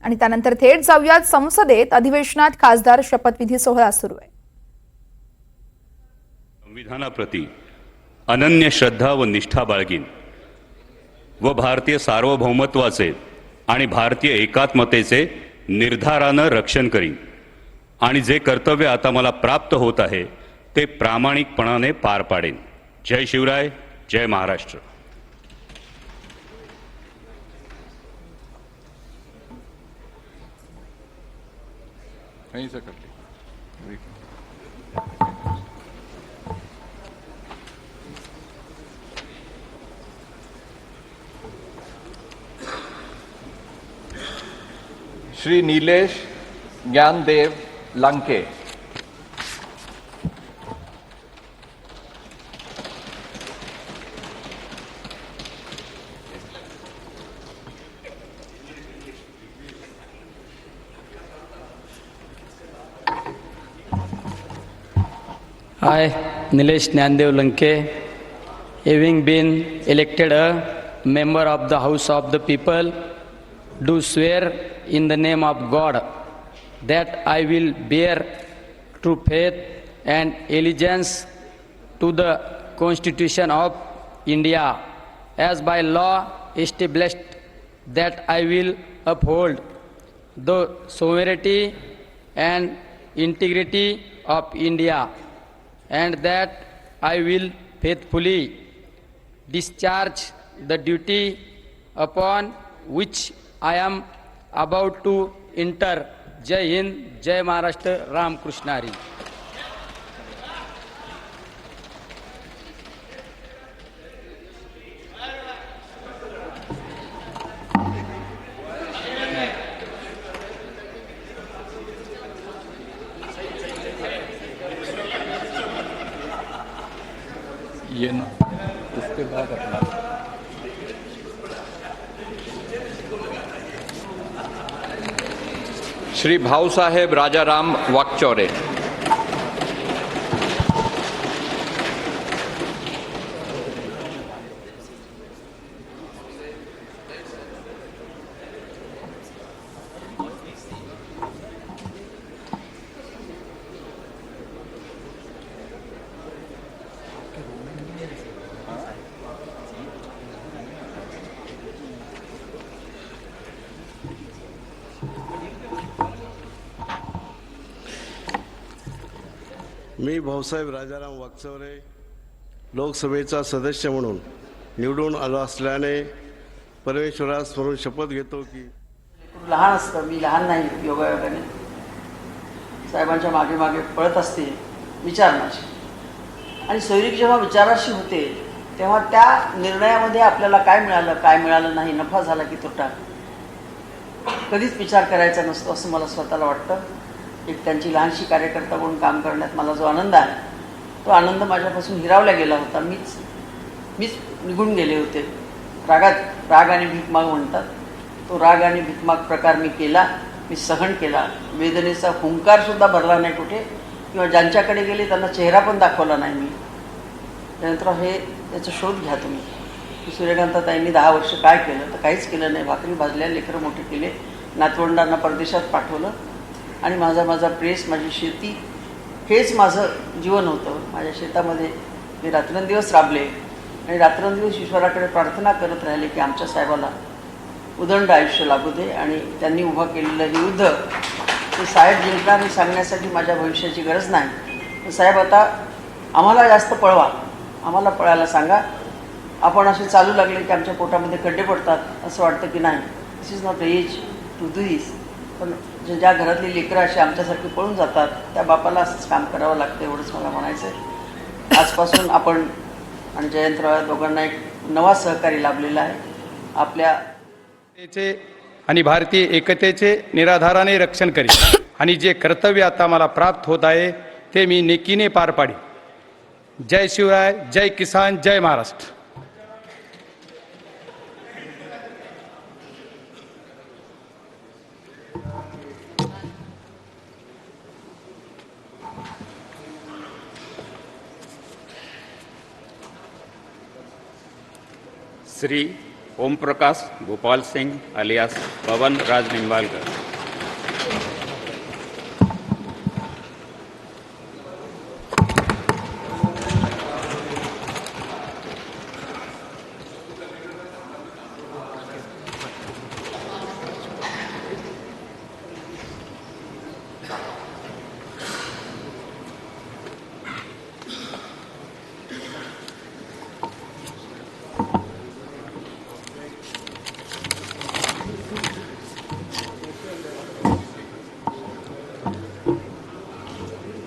आणि त्यानंतर थेट जाऊयात संसदेत. अधिवेशनात खासदार शपथविधी सोहळा सुरू आहे. संविधानाप्रती अनन्य श्रद्धा व निष्ठा बाळगीन व भारतीय सार्वभौमत्वाचे आणि भारतीय एकात्मतेचे निर्धारानं रक्षण करीन आणि जे कर्तव्य आता मला प्राप्त होत आहे ते प्रामाणिकपणाने पार पाडेन. जय शिवराय, जय Maharashtra. Shri Nilesh Dnyandev Lanke. I, Nilesh Nyandev Lanke, having been elected a member of the House of the People, do swear in the name of God that I will bear true faith and allegiance to the Constitution of India as by law established, that I will uphold the sovereignty and integrity of India, and that I will faithfully discharge the duty upon which I am about to enter. Jai Hind, Jai Maharashtra, Ram Krishna Hari. ये ना उसके बाद अपना श्री भाऊसाहेब राजाराम वाकचौरे. मी भाऊसाहेब राजाराम वाकचौरे लोकसभेचा सदस्य म्हणून निवडून आलो असल्याने परमेश्वरास स्मरून शपथ घेतो की लहान असतं, मी लहान नाही, योगायोगाने साहेबांच्या मागे मागे पळत असते विचार माझे. आणि सैनिक जेव्हा विचाराशी होते तेव्हा त्या निर्णयामध्ये आपल्याला काय मिळालं, काय मिळालं नाही, नफा झाला की तोटा, कधीच विचार करायचा नसतो असं मला स्वतःला वाटतं. एक त्यांची लहानशी कार्यकर्ता म्हणून काम करण्यात मला जो आनंद आहे तो आनंद माझ्यापासून हिरावला गेला होता. मीच निघून गेले होते. राग आणि भीकमाग म्हणतात, तो राग आणि भीकमाग प्रकार मी केला, मी सहन केला. वेदनेचा हुंकारसुद्धा भरला नाही कुठे, किंवा ज्यांच्याकडे गेले त्यांना चेहरा पण दाखवला नाही मी. त्यानंतर याचा शोध घ्या तुम्ही की सूर्यकांताताईंनी 10 वर्ष काय केलं. तर काहीच केलं नाही. भाकरी भाजल्या, लेकरं मोठे केले, नातवंडांना परदेशात पाठवलं आणि माझा प्रेस, माझी शेती हेच माझं जीवन होतं. माझ्या शेतामध्ये मी रात्रंदिवस राबले आणि रात्रंदिवस ईश्वराकडे प्रार्थना करत राहिले की आमच्या साहेबाला उदंड आयुष्य लागू दे आणि त्यांनी उभं केलेलं हे युद्ध ते साहेब जिंकणार हे सांगण्यासाठी माझ्या भविष्याची गरज नाही. तर साहेब आता आम्हाला जास्त पळवा, आम्हाला पळायला सांगा. आपण असे चालू लागले की आमच्या पोटामध्ये खड्डे पडतात असं वाटतं की नाही, this is not age to do this. पण ज्या घरातली लेकरं अशी आमच्यासारखी पळून जातात त्या बापाला असंच काम करावं लागतं, एवढंच मला म्हणायचं आहे. आजपासून आपण आणि जयंतराव दोघांना एक नवा सहकारी लाभलेला आहे. आपल्या आणि भारतीय एकतेचे निराधाराने रक्षण करीन आणि जे कर्तव्य आता मला प्राप्त होत आहे ते मी नेकीने पार पाडी. जय शिवराय, जय किसान, जय महाराष्ट्र. श्री ओम प्रकाश गोपाल सिंह अलियास पवन राज निंबालकर.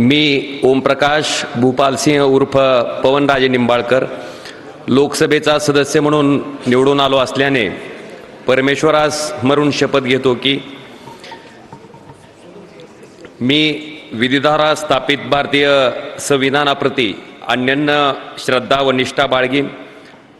मी ओमप्रकाश भूपालसिंह उर्फ पवनराजे निंबाळकर लोकसभेचा सदस्य म्हणून निवडून आलो असल्याने परमेश्वरास स्मरून शपथ घेतो की मी विधिद्वारा स्थापित भारतीय संविधानाप्रती अनन्य श्रद्धा व निष्ठा बाळगीन,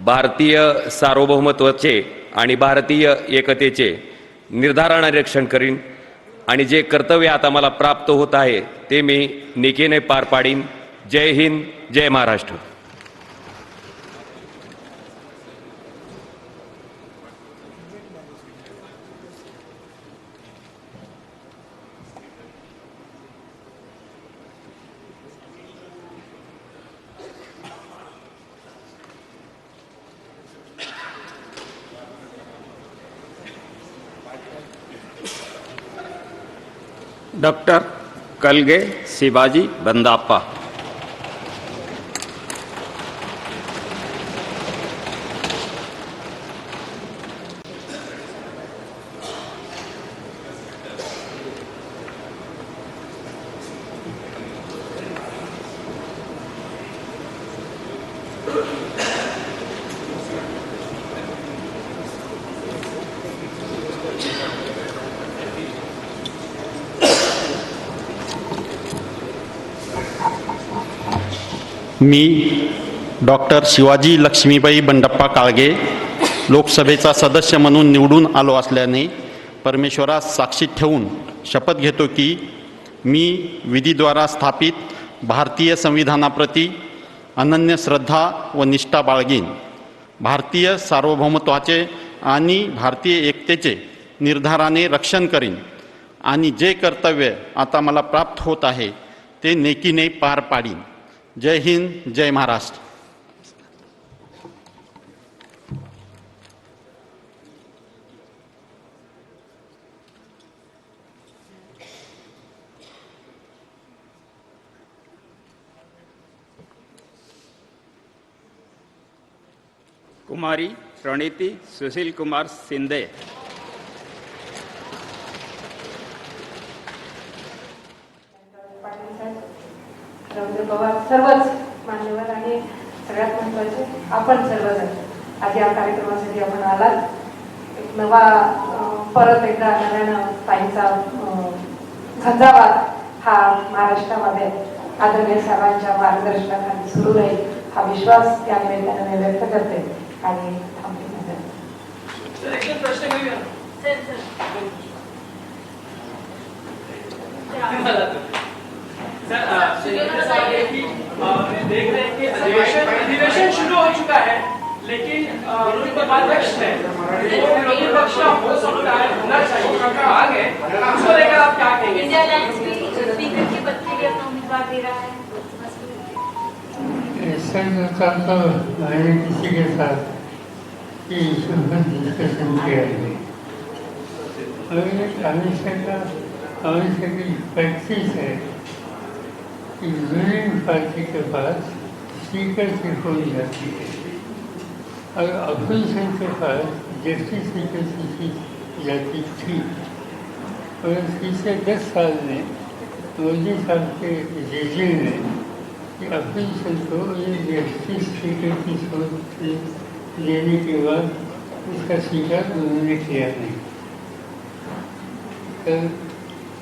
भारतीय सार्वभौमत्वाचे आणि भारतीय एकतेचे निर्धाराने रक्षण करीन आणि जे कर्तव्य आता मला प्राप्त होत आहे ते मी नेकीने पार पाडीन. जय हिंद, जय महाराष्ट्र. डॉक्टर कलगे शिवाजी बंदाप्पा. मी डॉक्टर शिवाजी लक्ष्मीबाई बंडप्पा काळगे लोकसभेचा सदस्य म्हणून निवडून आलो असल्याने परमेश्वरास साक्षी ठेवून शपथ घेतो की मी विधीद्वारा स्थापित भारतीय संविधानाप्रती अनन्य श्रद्धा व निष्ठा बाळगीन, भारतीय सार्वभौमत्वाचे आणि भारतीय एकतेचे निर्धाराने रक्षण करीन आणि जे कर्तव्य आता मला प्राप्त होत आहे ते नेकीने पार पाडीन. जय हिंद, जय महाराष्ट्र. कुमारी प्रणीती सुशील कुमार शिंदे. पवार, सर्वच मान्यवर आणि सगळ्यात महत्त्वाचे आपण सर्वजण आज या कार्यक्रमासाठी आपण आलात. एक नवा परत एकदा नव्यानं ताईंचा झंझावात हा महाराष्ट्रामध्ये आदरणीय साहेबांच्या मार्गदर्शनाखाली सुरू राहील हा विश्वास या निमित्ताने मी व्यक्त करते आणि थांबते. देख रहे हैं कि अधिवेशन शुरू हो चुका है, लेकिन विरोधी पक्ष है विरोधी पक्ष हो सकता है होना चाहिए आगे उसको लेकर आप क्या कहेंगे? इंडिया अलायंस भी स्पीकर के पद के लिए अपना उम्मीदवार दे रहा है. ऐसा होता तो मैंने किसी के साथ कि डिस्कशन किया है. हमेशा की प्रैक्टिस है कि रूलिंग पार्टी के पास स्पीकर की हो जाती है और अपोजिशन के पास डिप्टी स्पीकर की जाती थी. और पिछले 10 साल में मोदी साहब के रिजीम में कि अपोजिशन को ये डिप्टी स्पीकर की सोच लेने के बाद उसका स्वीकार उन्होंने किया नहीं. तो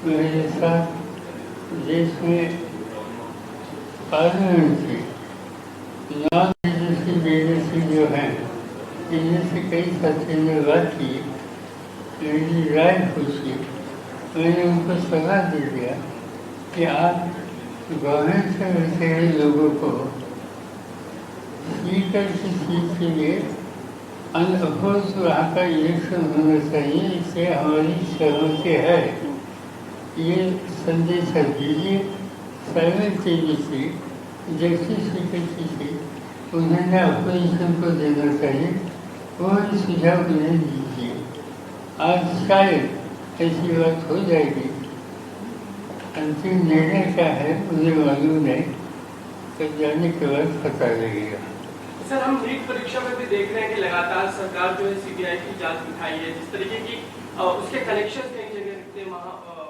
मेरे साथ देश में पार्लियामेंट की नॉन लेजिस्लेटिव जो हैं इनमें से कई साथियों ने बात की, मेरी राय पूछी. मैंने उनको सलाह दे दिया कि आप गवर्नमेंट से बैठे हुए लोगों को स्पीकर की सीट के लिए अनअपोज वहाँ का इलेक्शन होना चाहिए, इससे हमारी सहमति है. ये संदेश दीजिए. साइमल्टेनियसली जैसी स्पीकर की थी उन्होंने अपोजिशन को देना चाहिए, वो सुझाव उन्हें दीजिए. आज शायद ऐसी बात हो जाएगी. अंतिम निर्णय क्या है मुझे मालूम नहीं, तो जाने के बाद पता लगेगा. सर, हम नीट परीक्षा में भी देख रहे हैं कि लगातार सरकार जो है सीबीआई की जांच दिखाई है, जिस तरीके की उसके कनेक्शन कई जगह दिखते हैं.